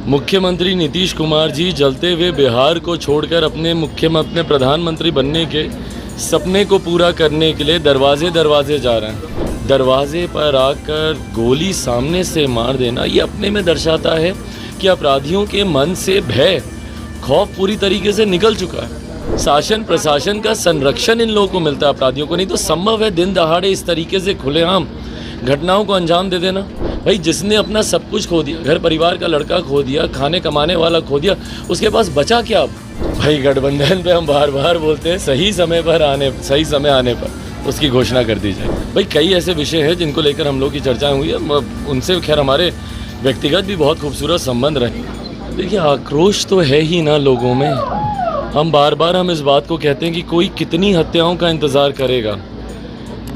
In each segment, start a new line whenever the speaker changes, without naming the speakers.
मुख्यमंत्री नीतीश कुमार जी जलते हुए बिहार को छोड़कर अपने प्रधानमंत्री बनने के सपने को पूरा करने के लिए दरवाजे दरवाजे जा रहे हैं। दरवाजे पर आकर गोली सामने से मार देना ये अपने में दर्शाता है कि अपराधियों के मन से भय खौफ पूरी तरीके से निकल चुका है। शासन प्रशासन का संरक्षण इन लोगों को मिलता है, अपराधियों को नहीं। तो संभव है दिन दहाड़े इस तरीके से खुलेआम घटनाओं को अंजाम दे देना। भाई जिसने अपना सब कुछ खो दिया, घर परिवार का लड़का खो दिया, खाने कमाने वाला खो दिया, उसके पास बचा क्या अब? भाई गठबंधन पे हम बार बार बोलते हैं सही समय आने पर उसकी घोषणा कर दी जाए। भाई कई ऐसे विषय हैं जिनको लेकर हम लोग की चर्चाएं हुई है, उनसे खैर हमारे व्यक्तिगत भी बहुत खूबसूरत संबंध रहे। देखिए आक्रोश तो है ही ना लोगों में। हम बार बार इस बात को कहते हैं कि कोई कितनी हत्याओं का इंतज़ार करेगा।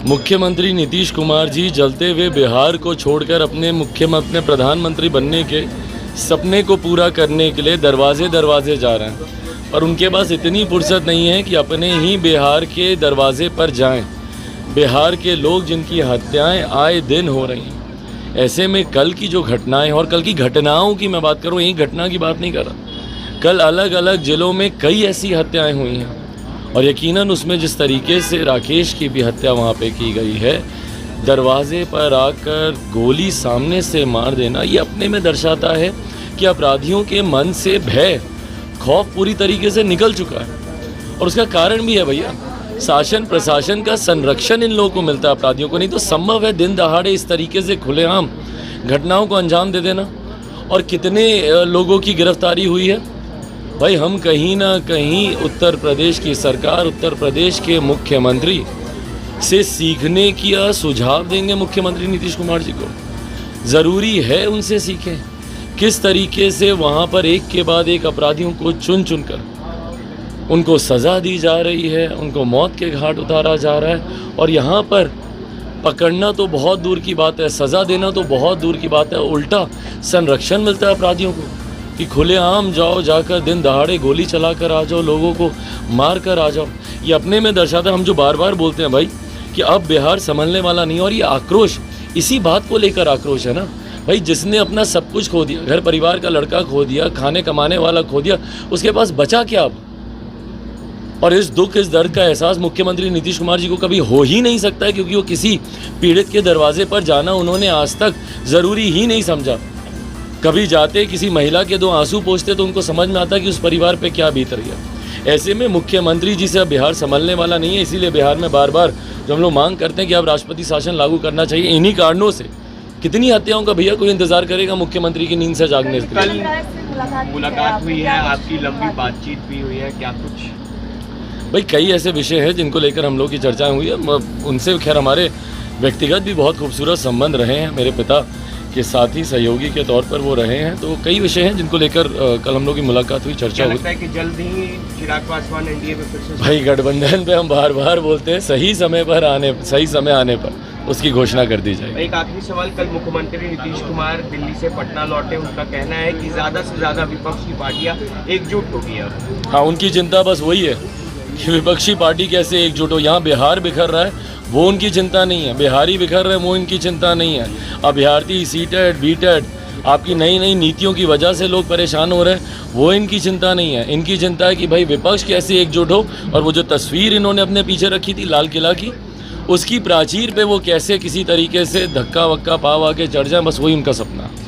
मुख्यमंत्री नीतीश कुमार जी जलते हुए बिहार को छोड़कर अपने प्रधानमंत्री बनने के सपने को पूरा करने के लिए दरवाजे दरवाजे जा रहे हैं, और उनके पास इतनी फुर्सत नहीं है कि अपने ही बिहार के दरवाजे पर जाएं। बिहार के लोग जिनकी हत्याएं आए दिन हो रही हैं, ऐसे में कल की जो घटनाएं, और कल की घटनाओं की मैं बात करूं, एक घटना की बात नहीं कर रहा, कल अलग अलग जिलों में कई ऐसी हत्याएं हुई हैं, और यकीनन उसमें जिस तरीके से राकेश की भी हत्या वहाँ पे की गई है, दरवाजे पर आकर गोली सामने से मार देना ये अपने में दर्शाता है कि अपराधियों के मन से भय खौफ पूरी तरीके से निकल चुका है। और उसका कारण भी है भैया, शासन प्रशासन का संरक्षण इन लोगों को मिलता है, अपराधियों को नहीं। तो संभव है दिन दहाड़े इस तरीके से खुलेआम घटनाओं को अंजाम दे देना। और कितने लोगों की गिरफ्तारी हुई है भाई। हम कहीं ना कहीं उत्तर प्रदेश की सरकार, उत्तर प्रदेश के मुख्यमंत्री से सीखने की सुझाव देंगे मुख्यमंत्री नीतीश कुमार जी को। ज़रूरी है उनसे सीखें किस तरीके से वहाँ पर एक के बाद एक अपराधियों को चुन कर उनको सज़ा दी जा रही है, उनको मौत के घाट उतारा जा रहा है। और यहाँ पर पकड़ना तो बहुत दूर की बात है, सज़ा देना तो बहुत दूर की बात है, उल्टा संरक्षण मिलता है अपराधियों को कि खुलेआम जाओ, जाकर दिन दहाड़े गोली चला कर आ जाओ, लोगों को मार कर आ जाओ। ये अपने में दर्शाता है, हम जो बार बार बोलते हैं भाई कि अब बिहार संभलने वाला नहीं। और ये आक्रोश इसी बात को लेकर आक्रोश है ना भाई। जिसने अपना सब कुछ खो दिया, घर परिवार का लड़का खो दिया, खाने कमाने वाला खो दिया, उसके पास बचा क्या अब? और इस दुख, इस दर्द का एहसास मुख्यमंत्री नीतीश कुमार जी को कभी हो ही नहीं सकता है, क्योंकि वो किसी पीड़ित के दरवाजे पर जाना उन्होंने आज तक ज़रूरी ही नहीं समझा। कभी जाते किसी महिला के दो आंसू पोंछते तो उनको समझ में आता कि उस परिवार पे क्या बीत रही है। ऐसे में मुख्यमंत्री जी से अब बिहार संभलने वाला नहीं है। इसीलिए बिहार में बार बार जो हम लोग मांग करते हैं कि अब राष्ट्रपति शासन लागू करना चाहिए, इन्हीं कारणों से। कितनी हत्याओं का भैया कोई इंतजार करेगा मुख्यमंत्री की नींद से जागने के लिए?
मुलाकात हुई है, आपकी लंबी बातचीत भी हुई है, क्या कुछ?
भाई कई ऐसे विषय हैं जिनको लेकर हम लोग की चर्चाएं हुई है, उनसे खैर हमारे व्यक्तिगत भी बहुत खूबसूरत संबंध रहे हैं। मेरे पिता के साथी सहयोगी के तौर पर वो रहे हैं। तो कई विषय हैं जिनको लेकर कल हम लोग की मुलाकात हुई, चर्चा हुई।
लगता है कि जल्द ही चिराग पासवान एनडीए में फिर से?
भाई गठबंधन पे हम बार बार बोलते हैं सही समय आने पर उसकी घोषणा कर दी जाए।
एक आखिरी सवाल, कल मुख्यमंत्री नीतीश कुमार दिल्ली से पटना लौटे, उनका कहना है कि ज़्यादा से ज़्यादा विपक्ष की पार्टियाँ एकजुट होगी अब।
हाँ, उनकी चिंता बस वही है कि विपक्षी पार्टी कैसे एकजुट हो। यहाँ बिहार बिखर रहा है, वो उनकी चिंता नहीं है। बिहारी बिखर रहे हैं, वो इनकी चिंता नहीं है। अभ्यर्थी सीटेड बीटेड आपकी नई नई नीतियों की वजह से लोग परेशान हो रहे हैं, वो इनकी चिंता नहीं है। इनकी चिंता है कि भाई विपक्ष कैसे एकजुट हो, और वो जो तस्वीर इन्होंने अपने पीछे रखी थी लाल किला की, उसकी प्राचीर पे वो कैसे किसी तरीके से धक्का वक्का पा के चढ़ जाए, बस वही उनका सपना है।